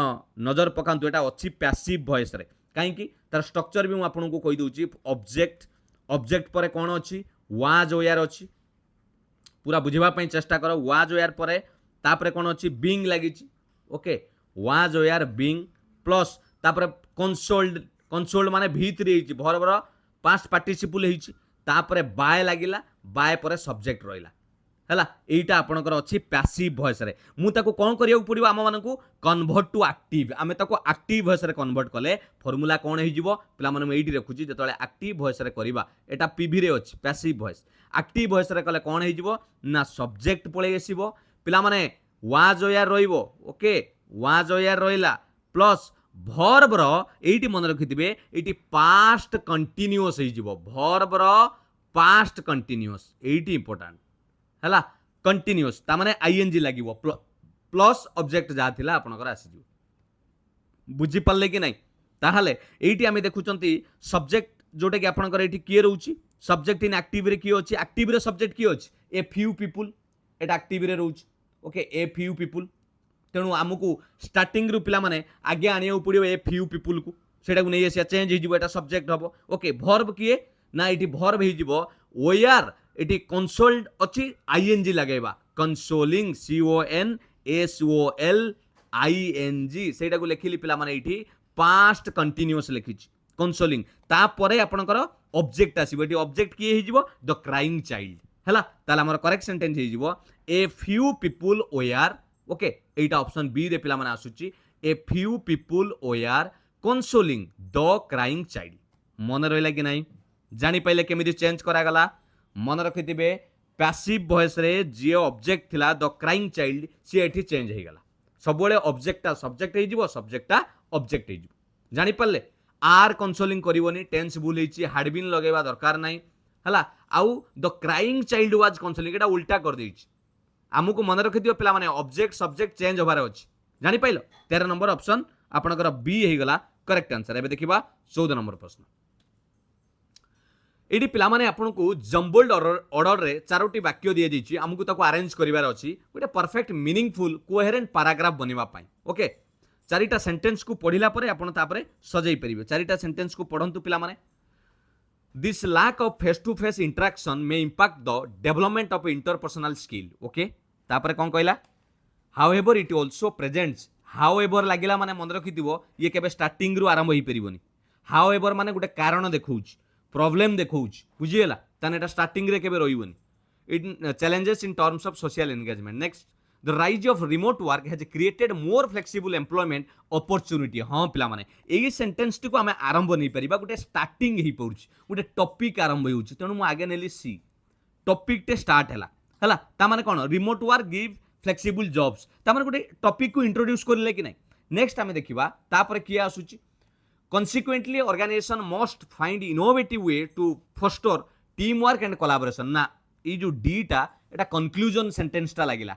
नजर पकांतु एटा अछि पैसिव वॉइस रे काहे कि तार स्ट्रक्चर भी मु आपन को कहि दोछि ऑब्जेक्ट पर कोन अछि वाज ओयार अछि पूरा बुझिबा पई चेष्टा करो वाज ओयार पर तापरे कोन अछि बीइंग लागिछि okay was were being plus तापरे कंसोल्ड माने भीतरी हिची भर पास्ट पार्टिसिपल हिची तापरे बाय लागिला बाय पर सब्जेक्ट रहिला हैला एटा आपनकर अछि पैसिव वॉइस रे मु ताको कोन करिया पड़िबो आम मानकू कन्वर्ट टू एक्टिव आमे ताको एक्टिव वॉइस रे कन्वर्ट कले फार्मूला कोन हे जिवो पिला माने मैं एठी रखुची जतले एक्टिव वॉइस रे करिबा एटा पीवी रे अछि पैसिव वॉइस एक्टिव वॉइस रे कले कोन हे जिवो ना सब्जेक्ट पळे आसीबो पिला माने वाज ओयार रहिबो ओके वाज ओयार रहिला प्लस भर्ब रो एठी मन रखिथिबे एठी पास्ट कंटीन्यूअस हे जिवो भर्ब रो पास्ट कंटीन्यूअस एठी इंपोर्टेंट हैला कंटीन्यूअस ता माने आईएनजी लागिवो प्लस ऑब्जेक्ट जा थिला आपनकर आसी जिवो बुझी पल्ले कि नहीं ताहाले एठी आमे देखुचंती सब्जेक्ट जोटा कि आपनकर एठी किए रहउची सब्जेक्ट इन एक्टिव रे किए अछि एक्टिव रे सब्जेक्ट किए अछि ए फ्यू पीपल एटा एक्टिव रे रहउची ओके ए फ्यू पीपल तेणु आमको स्टार्टिंग रु पिला माने आगे आनिया पड़ो ए फ्यू पीपल को सेटा को नहीं आसिया चेंज हो जिवो एटा सब्जेक्ट हबो ओके भर्ब किए ना एटी भर्ब हो जिवो ओयार एटी कंसोल्ड अछि आईएनजी लगेबा कंसोलिंग CONSOLING सेटा को लेखिली पिला माने एटी पास्ट कंटीन्यूअस लिखिछि कंसोलिंग ता परे आपनकर ऑब्जेक्ट आसीबो एटी ऑब्जेक्ट किए हो जिवो द क्राइंग चाइल्ड हैला ताला हमर करेक्ट सेंटेंस हो जिवो a few people were okay एटा ऑप्शन बी रे पिला माने आसुची a few people were consoling the crying child मन रहिला कि नहीं जानि पाइले केमिति चेंज करा गला मन रखिथिबे पैसिव वॉइस रे जे ऑब्जेक्ट थिला द क्राइंग चाइल्ड से एठी चेंज हे गला सब बेले ऑब्जेक्टटा सब्जेक्ट हे जिवो सब्जेक्टटा ऑब्जेक्ट हे जिवो जानि पाले आर कंसोलिंग करिवोनी टेंस भूल हेची हैड बीन लगेबा दरकार नाही हला आउ the crying child was consoling एटा उल्टा कर देइची आमको मन रखिथिबो पिला माने ऑब्जेक्ट सब्जेक्ट चेंज होबार अछि जानि पाइलो 13 नंबर ऑप्शन आपनकर बी हे गला करेक्ट आंसर एबे देखिबा 14 नंबर प्रश्न एटी पिला माने आपनको जम्बल्ड ऑर्डर रे चारोटी वाक्य दिए जाइए आमको ताको अरेंज करिवार अछि गोटे परफेक्ट मीनिंगफुल कोहेरेंट पैराग्राफ बनिवा पाई ओके चारिटा सेंटेंस को पढ़िला परे आपण तापरे सजै परिबे चारिटा सेंटेंस को पढ़ंतु पिला माने this lack of face to face interaction may impact the development of interpersonal skill okay तापरे कोन कहला however it also presents however लागिला माने मन रखिथिबो ये केबे स्टार्टिंग रु आरंभ होई परिबोनी हाउएवर माने गोटे कारण देखौछ प्रॉब्लम देखौछ बुझिएला ताने एटा स्टार्टिंग रे केबे रहिबोनी it challenges in terms of social engagement next the rise of remote work has created more flexible employment opportunity हाँ पिला माने एई सेंटेंस टी को आमे आरंभ नै परिबा गोटे स्टार्टिंग ही पड़ुछ गोटे टॉपिक आरंभ होउछ तेनु मु आगे नेली सी टॉपिक टे स्टार्ट हला ता माने कोन remote work give flexible jobs ता माने गोटे टॉपिक को इंट्रोड्यूस करले कि नै नेक्स्ट आमे देखिबा तापर किया आसुची consequently organization must find innovative way to foster teamwork and collaboration ना ये जो डी टा एटा कंक्लूजन सेंटेंस टा लागिला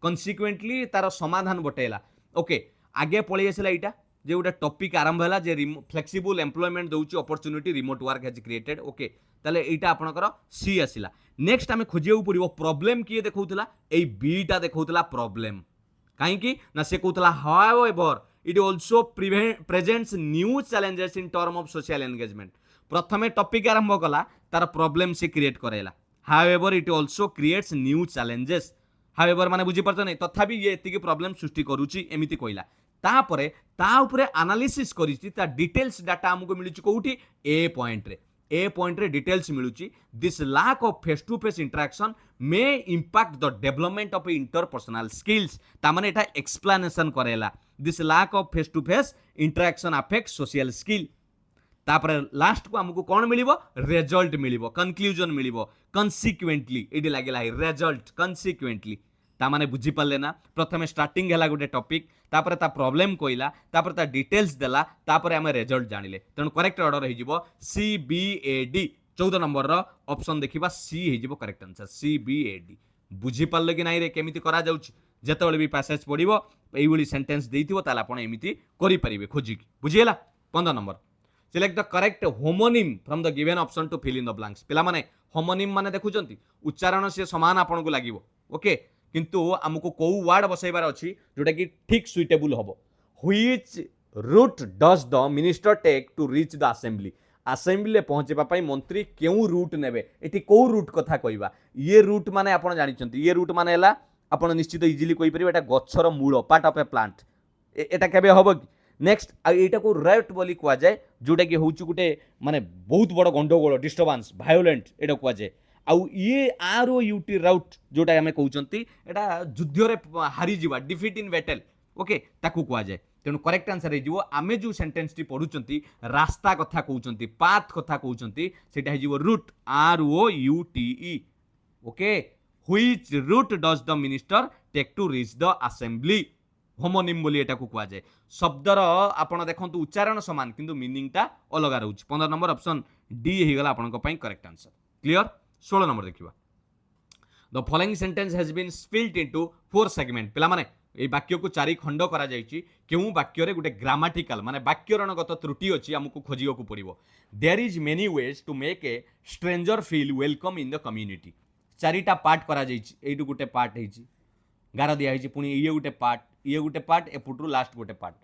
consequently तार समाधान बटेला ओके आगे पळी आसला एटा जे गोटे टॉपिक आरंभ हला जे फ्लेक्सिबल एम्प्लॉयमेंट दउची opportunity remote work has created okay ताले एटा आपनकर सी आसिला नेक्स्ट आमे खोजियौ पड़िबो प्रॉब्लम किए देखौतला ए बी टा देखौतला प्रॉब्लम काहे कि ना से कहूतला however it also presents new challenges in term of social engagement प्रथमे टॉपिक आरंभ कला तार प्रॉब्लम से क्रिएट करेला however it also creates new challenges however माने बुझी परछ नै तथापि ये एतिके प्रॉब्लम सृष्टि करूची एमिति कहला तापरे ता उपरे एनालिसिस करिछि ता डिटेल्स डाटा हमको मिलुची कोउठी ए पॉइंट रे डिटेल्स मिलुची this lack of face to face interaction may impact the development of interpersonal skills ता माने एटा एक्सप्लेनेशन करेला this lack of face to face interaction affect social skill तापर लास्ट को हमको कौन मिलिबो रिजल्ट मिलिबो कंक्लूजन मिलिबो कंसीक्वेंटली एडी लागेला रिजल्ट कंसीक्वेंटली ता माने बुझी पाले ना प्रथमे स्टार्टिंग हला गोटे टॉपिक तापर ता प्रॉब्लम कोइला तापर ता डिटेल्स देला तापर हम रिजल्ट जानिले तण करेक्ट ऑर्डर हे जिवो C B A D 14 number रो ऑप्शन देखिबा सी हे जिवो correct answer C B A D बुझी पाले कि नाही रे केमिति करा जाउची जेतेबेले भी पैसेज पढिबो एई भली सेंटेंस देइथिबो ताला आपण एमिति करि परिबे खोजि बुझिएला 15 number select the correct homonym from the given option to fill in the blanks पिला माने होमोनिम माने देखुचंती उच्चारण से समान आपण को लागिवो ओके किंतु हमको को वर्ड बसैबार अछि जोटा कि ठीक सुइटेबल हबो which route does the minister take to reach the assembly assembly पहुंचेबा पई मंत्री केउ रूट नेबे एठी को रूट कथा कहबा ये रूट माने आपण जानिचंती ये रूट माने हला आपण निश्चित इजिली कहि परिबे एटा गच्छर मूल पार्ट ऑफ ए प्लांट एटा केबे हबो नेक्स्ट एटा को राइट बोली कुआ जाए जोटा कि होउची गुटे माने बहुत बड़ गंडगोल डिस्टर्बेंस वायोलेंट एटा कुआ जाए आउ ये ROUT राउट जोटा हमें कहउचंती एटा युद्ध रे हारी जीवा डिफीट इन बैटल ओके ताकू कुआ जाए तेणु करेक्ट आंसर हे जीवो आमे जो सेंटेंस टी पढुचंती रास्ता कथा कहउचंती पाथ कथा कहउचंती सेटा हे जीवो route ROUTE okay which route does the minister take to reach the assembly homonym बोली एटा को कुआ जाए शब्दर आपण देखंतु उच्चारण समान किंतु मीनिंग टा अलग रहउची 15 नंबर ऑप्शन डी हे गला आपण को पई करेक्ट आंसर क्लियर 16 नंबर देखिबा the following sentence has been split into 4 segment पिला माने ए वाक्य को चारि खंड करा जायछि केउ वाक्य रे गुटे ग्रामाटिकल माने वाक्यरणगत त्रुटि अछि हमकु खोजियो को पड़िबो there is many ways to make a stranger feel welcome in the community चारिटा पार्ट करा जायछि एटू गुटे पार्ट हेछि गारा दिया हेछि पुनी ये गुटे पार्ट एपुटू लास्ट गुटे पार्ट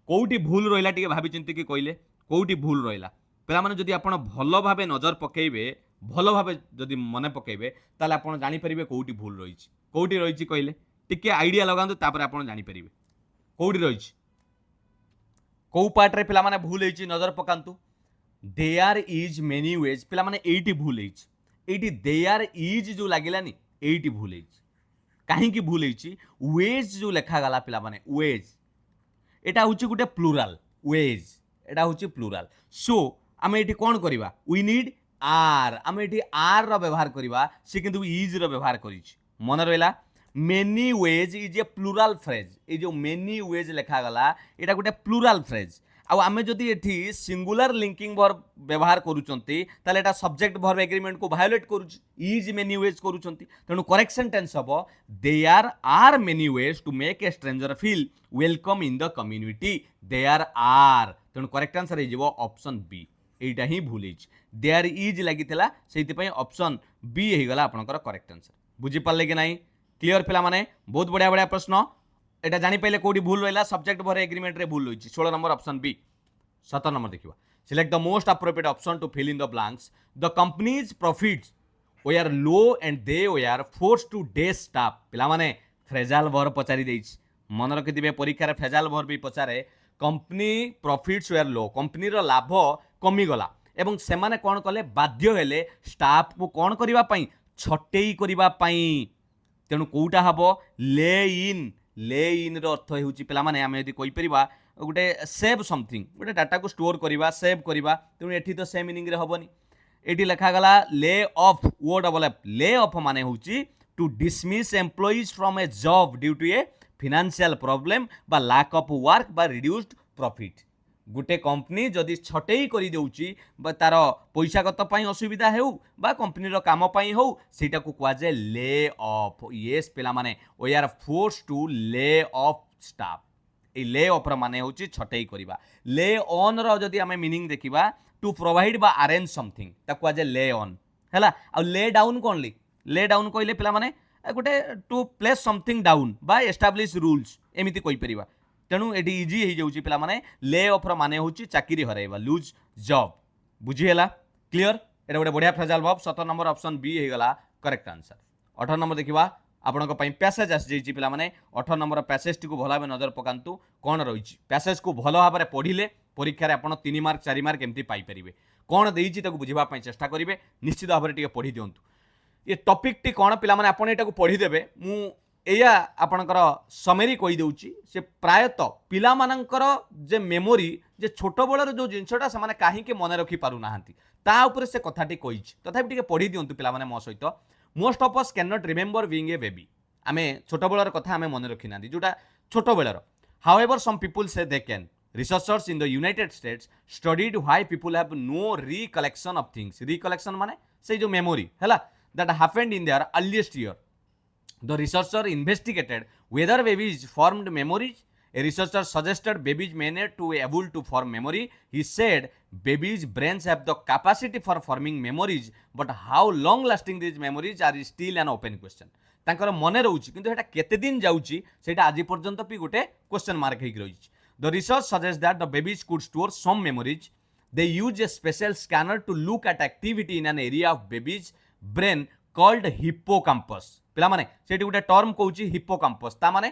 कोउटी भूल रहिला टिके भाबी चिंती कि कइले कोउटी भूल रहिला पिला माने जदि आपण भलो भाबे नजर पकेइबे भलो भाबे जदि मने पकेइबे ताले आपण जानि परिबे कोउटी भूल रहिछि कइले टिके आइडिया लगांतु तापर आपण जानि परिबे कोउटी रहिछि को पार्ट रे पिला माने भूल हेछि नजर पकांतु देयर इज मेनी वेज पिला माने एटी भूल हेछि एटी देयर इज जो लागिलानी एटी भूल हेछि काहे की भूल हेछि वेज जो लेखा गला पिला माने वेज एटा होछि गुटे प्लुराल वेज एटा होछि प्लुराल सो आमे एटी कोन करिबा वी नीड आर आमे एटी आर रो व्यवहार करिबा से किंतु इज रो व्यवहार करिछि मन रहला many ways is a plural phrase ए जो मेनी वेज लेखा गला एटा गुटे प्लुराल फ्रेज आ आमे जदि एठी सिंगुलर लिंकिंग वर्ब व्यवहार करूचंती ताले एटा सब्जेक्ट वर्ब एग्रीमेंट को वायोलेट करूची इज मेनी वेज करूचंती तेणु करेक्शन टेंस हबो there are many ways to make a stranger feel welcome in the community there are तेणु करेक्ट आंसर हे जिवो ऑप्शन बी এইটা ହିଁ ଭୁଲ ହେଇଛି ଦେୟାର ଇଜ୍ ଲାଗିଥିଲା ସେଇଥିପାଇଁ ଅପସନ୍ ବି ହେଇଗଲା ଆପଣଙ୍କର କରେକ୍ଟ ଆନ୍ସର ବୁଝିପାରିଲେ କି ନାହିଁ କ୍ଲିୟର ପିଲାମାନେ ବହୁତ ବଢ଼ିଆ ବଢ଼ିଆ ପ୍ରଶ୍ନ এটা জানিপাইলে কোটি ভুল রহিলা সবজেক্ট ভরে এগ্রিমেন্টরে ভুল হয়েছে 16 নম্বর অপশন বি 17 নম্বর দেখিবা select the most appropriate option to fill in the blanks the companies profits were low and they were forced to day staff পিলামানে ফ্রেজাল ভর পচারি দেইছি মনে রখিদিবে পরীক্ষার ফ্রেজাল ভর বি পচারে company profits were low company रो लाभ कमिगला एवं सेमाने कौन कले बाध्य हेले स्टाफ को कौन करिबा पई छटेई करिबा पई तेणु कोटा हबो ले इन रो अर्थ हेउची पिला माने आमे यदि कोइ परिबा गोटे सेव समथिंग गोटे डाटा को स्टोर करिबा सेव करिबा तेणु एठी तो सेम मीनिंग रे हबनी एठी लिखा गला lay off O double F lay off माने होउची to dismiss employees from a job due to a financial problem बा लैक ऑफ वर्क बा रिड्यूस्ड प्रॉफिट गोटे कंपनी जदि छटेई करि देउची बा तार पैसागत पई असुविधा हेउ बा कंपनी रो काम पई हो सेटा को कुआ जे ले ऑफ यस पिला माने we are force to lay off staff a lay off रो माने होची छटेई करिबा ले ऑन रो जदि हमें मीनिंग देखिबा टू प्रोवाइड बा अरेंज समथिंग ता कुआ जे ले ऑन हैला आ ले डाउन कोन ले डाउन कहले पिला माने गोटे टू प्लेस समथिंग डाउन बा एस्टाब्लिश रूल्स एमिति कहि परिबा तेणु एटी इजी हो जाउची पिला माने ले ऑफ रो माने होची चाकरी हराइबा लूज जॉब बुझी हैला क्लियर एटा गोटे बढ़िया phrasal verb 17 number option B हे गला करेक्ट आंसर 18 नंबर देखिबा आपन को पई पैसेज आस जाइची पिला माने 18 नंबर पैसेज टी को भला भाबे नजर पकांतु कोन रहिची पैसेज को भलो भाबे पढिले परीक्षा रे आपन 3 मार्क 4 मार्क एमती पाई परिबे कोन देइची ताको बुझिबा पई चेष्टा करिवे निश्चित भाबे टी पढि दियंतु ये टॉपिक टी कौन पिला माने आपण एटा को पढ़ी देबे मु एया आपणकर समेरी कहि देउची से प्रायत पिला मानकर जे मेमोरी जे छोट बळर जो जिंसटा से माने काहे के मने रखि पारु नाहंती ता ऊपर से कथाटी कहिछि तथापि टिके पढ़ी दियंतु पिला माने मो सहित most of us can not remember being a baby आमे छोट बळर कथा आमे मने रखि नांदी जोटा छोट बळर however some people say they can researchers in the United States studied why people have no recollection of things recollection माने से जो मेमोरी हैला that happened in their earliest year. The researcher investigated whether babies formed memories. A researcher suggested babies may not to able to form memory. He said babies' brains have the capacity for forming memories, but how long lasting these memories are still an open question. तांकर मने रहउची किंतु हेटा केते दिन जाउची सेटा आजि पर्यंत पि गोटे क्वेश्चन मार्क हेक रहिची. The research suggests that the babies could store some memories. They use a special scanner to look at activity in an area of babies' brain called hippocampus पिला माने सेठी गोटे टर्म कहूची हिप्पोकाम्पस ता माने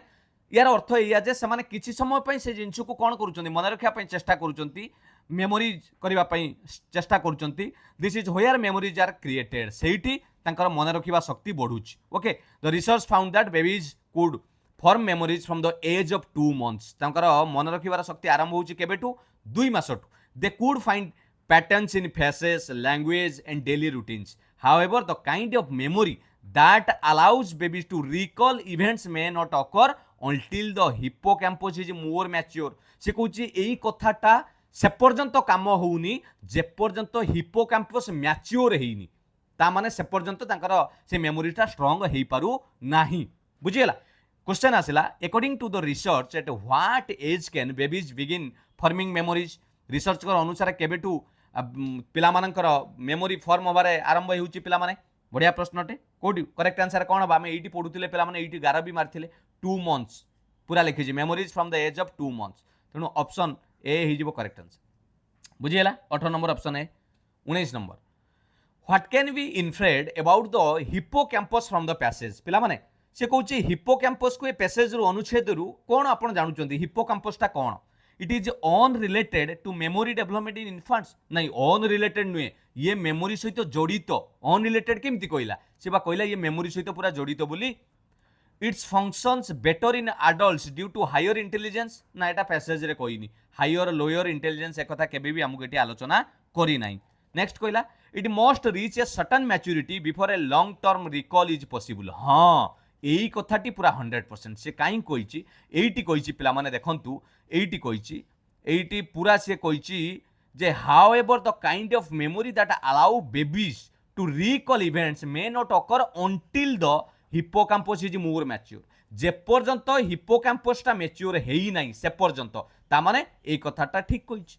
यार अर्थ एया जे से माने किछि समय पई से जिंस को कोन करूचंती मन रखिया पई चेष्टा करूचंती मेमोरीज करबा पई चेष्टा करूचंती this is where memories are created सेठी तांकर मन रखिबा शक्ति बढ़ुची okay the research found that babies could form memories from the age of 2 months तांकर मन रखिबार शक्ति आरंभ होची केबेटू 2 मासटू they could find patterns in faces, language and daily routines. However, the kind of memory that allows babies to recall events may not occur until the hippocampus is more mature. से कहूची एई कथाटा से पर्यंत काम होउनी जे पर्यंत हिप्पोकाम्पस मैच्योर हेइनी ता माने से पर्यंत तांकर से मेमोरीटा स्ट्रांग हेइ पारु नाही बुझियला क्वेश्चन आसिला according to the research at what age can babies begin forming memories research कर अनुसार केबेटू पिला मानकर मेमोरी फॉर्म हबारे आरंभ होउची पिला माने बढ़िया प्रश्नटे कोडी करेक्ट आंसर कोन बा हमें एटी पढुतिले पिला माने एटी गारा भी मारथिले 2 मंथ्स पूरा लिखि जी memories from the age of 2 months तेनु ऑप्शन ए हि जिवो करेक्ट आंसर बुझियला 18 number option A 19 number what can be inferred about the hippocampus from the passage पिला माने से कहूची हिप्पोकैम्पस को ए पैसेज रु अनुच्छेद रु कोन आपण जानुचंती हिप्पोकैम्पसटा कोन it is on related to memory development in infants नहीं ऑन रिलेटेड नुए ये मेमोरी सहित जड़ित ऑन रिलेटेड केमती कहला से बा कहला ये मेमोरी सहित पूरा जड़ित बोली it's functions better in adults due to higher intelligence ना एटा पैसेज रे कहनी हायर लोअर इंटेलिजेंस एक कथा केबे भी हमको एटी आलोचना करी नाही नेक्स्ट कहला it must reach a certain maturity before a long term recall is possible हां एई कथाटी पूरा 100% से काई कहिची एईटी कहिची पिला माने देखंतु एईटी कहिची एईटी पूरा से कहिची जे however the kind of memory that allow babies to recall events may not occur until the hippocampus is more mature जे पर्यंत हिप्पोकैम्पसटा मैच्योर हेई नाही से पर्यंत ता माने एई कथाटा ठीक कहिची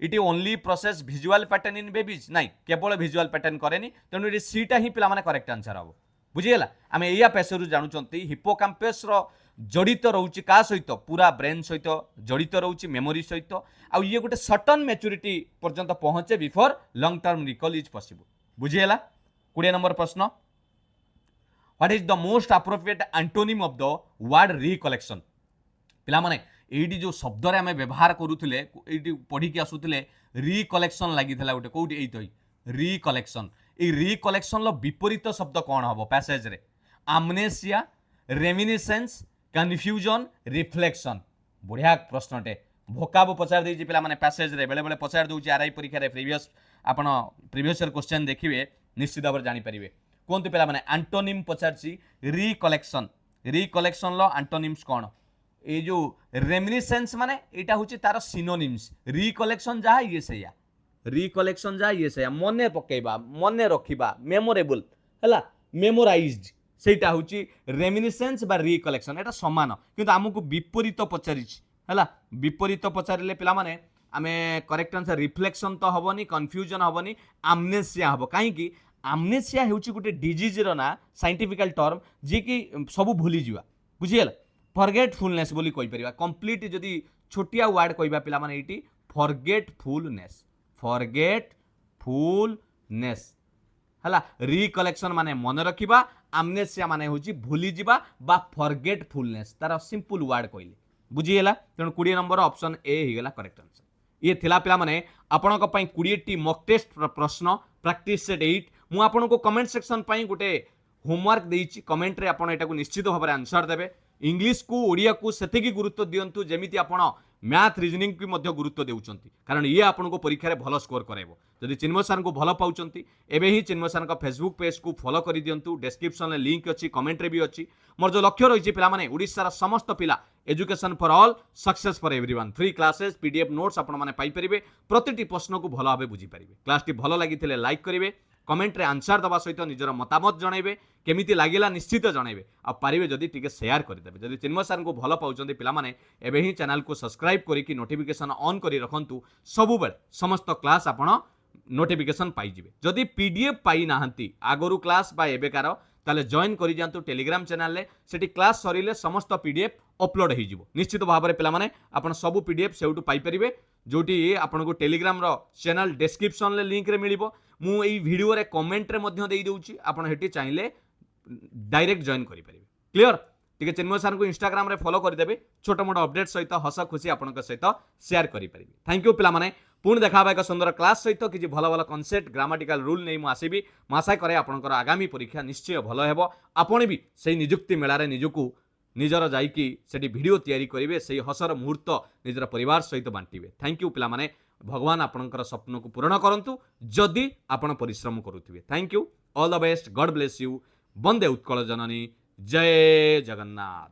it only process visual pattern in babies नहीं केवल विजुअल पैटर्न करेनी तेणु ये सीटा ही पिला माने करेक्ट आंसर हम बुझीगला आम या पेशर जानूँ हिपोकाम्पस जड़ित रोचे क्या सहित पूरा ब्रेन सहित जड़ित रोचे मेमोरी सहित आउ ये गोटे सर्टन मैच्योरिटी पर्यंत पहुंचे before long term recall is possible बुझीगला 20 नंबर प्रश्न what is the most appropriate antonym of the word recollection पिला माने एडी जो शब्द रे आमे व्यवहार करूथिले एडी पढ़ी के आसुथिले रिकलेक्शन लागिथिला गोटे कोउटी एई तई रिकलेक्शन ए रिकलेक्शन लो विपरीत शब्द कोन हबो पैसेज रे आमनेसिया रेमिनिसेंस कन्फ्यूजन रिफ्लेक्शन बढ़िया प्रश्नटे भोकाब पचार देछि पिला माने पैसेज रे बेले बेले पचार दोछि आरआई परीक्षा रे प्रीवियस आपण प्रीवियस ईयर क्वेश्चन देखिबे निश्चित भाव जानि परिबे कोनते पिला माने एंटोनिम पचारछि रिकलेक्शन लो एंटोनिम्स कोन ए जो रेमिनिसेंस माने एटा होछि तार सिनोनिम्स रिकलेक्शन जा ये सैया रिकलेक्शन जा ये सैया मने पकेबा मने रखिबा मेमोरेबल हला मेमोराइज्ड सेटा होछि रेमिनिसेंस बा रिकलेक्शन एटा समान किंतु हमकु विपरीत पचारिछि हला विपरीत पचारिले पिला माने आमे करेक्ट आंसर रिफ्लेक्शन तो हबनी कंफ्यूजन हबनी आमनेसिया हबो काहे कि आमनेसिया हेउछि गुटे डिजीज रो ना साइंटिफिकल टर्म जे कि सब भूली जिवा बुझियला फॉरगेटफुलनेस बोली कहि परिबा कंप्लीट जदी छोटिया वर्ड कहिबा पिला माने एटी फॉरगेटफुलनेस हला रिकलेक्शन माने मन रखिबा आमनेसिया माने होछि भूली जिबा बा फॉरगेटफुलनेस तार सिंपल वर्ड कहिली बुझियला तेणु 20 नंबर ऑप्शन ए ही गला करेक्ट आंसर ये थिला पिला माने आपणक पई 20 टी मॉक टेस्ट प्रश्न प्रैक्टिस सेट 8 मु आपनको कमेंट सेक्शन पई गोटे होमवर्क देइछि कमेंट रे आपण एटा को निश्चित भाबरे आंसर देबे इंग्लिश को ओडिया को सेतिकी गुरुत्व दियंतु जेमिति आपण मैथ रीजनिंग की मध्य गुरुत्व देउचंती कारण ये आपनको परीक्षा रे भलो स्कोर कराइबो जदि चिन्मय सर को भलो पाउचंती एबे ही चिन्मय सर का फेसबुक पेज को फॉलो करि दियंतु डिस्क्रिप्शन में लिंक अछि कमेंट रे भी अछि मोर जो लक्ष्य रहिछि पिला माने ओडिसा रा समस्त पिला education for all success for everyone free classes PDF notes आपण माने पाई परिबे प्रतिटी प्रश्न को भलो भाबे बुझी परिबे क्लास टी भलो लागिथिले लाइक करिवे कमेंट रे आंसर दबा सहित निजर मतामत जणाइबे केमिति लागिला निश्चित जणाइबे आ पारिबे जदि टिके शेयर करदेबे जदि चिन्मय सर को भलो पाउचंती पिला माने एबे ही चैनल को सब्सक्राइब करी कि नोटिफिकेशन ऑन करी रखंतु सबु बेले समस्त क्लास आपण नोटिफिकेशन पाई जिवे जदि पीडीएफ पाई नाहंती आगरु क्लास बा एबेकार ताले जॉइन करि जानतु टेलीग्राम चैनल ले सेठी क्लास सरीले समस्त पीडीएफ अपलोड हो जिवो निश्चित भाव में पिला माने आपण सब पीडीएफ सेउटु पाई परिबे जोटी आपण को टेलीग्राम रो चैनल डिस्क्रिप्शन ले लिंक रे मिलिबो मु एई वीडियो रे कमेंट रे मध्य देई दउची आपण हेटी चाहिले डायरेक्ट जॉइन करि परिबे क्लियर टिके चिन्मय सर को इंस्टाग्राम रे फॉलो करि देबे छोटो मोटो अपडेट सहित हस खुशी आपण के सहित शेयर करि परिबे थैंक यू पिला माने पुणी देखाबा एक सुंदर क्लास सहित किछि भलो भलो कॉन्सेप्ट ग्रामाटिकल रूल नै मु आसीबी आशा करे आपनकर आगामी परीक्षा निश्चय भलो हेबो आपण भी सेही नियुक्ति मेला रे निजुकु निजर जाइकी सेठी वीडियो तैयारी करिवे सेही हसर मुहूर्त निजर परिवार सहित बांटिबे थैंक यू पिला माने भगवान आपनकर स्वप्न को पूर्ण करंतु जदि आपण परिश्रम करूथिबे thank you all the best God bless you वंदे उत्कल जननी जय जगन्नाथ।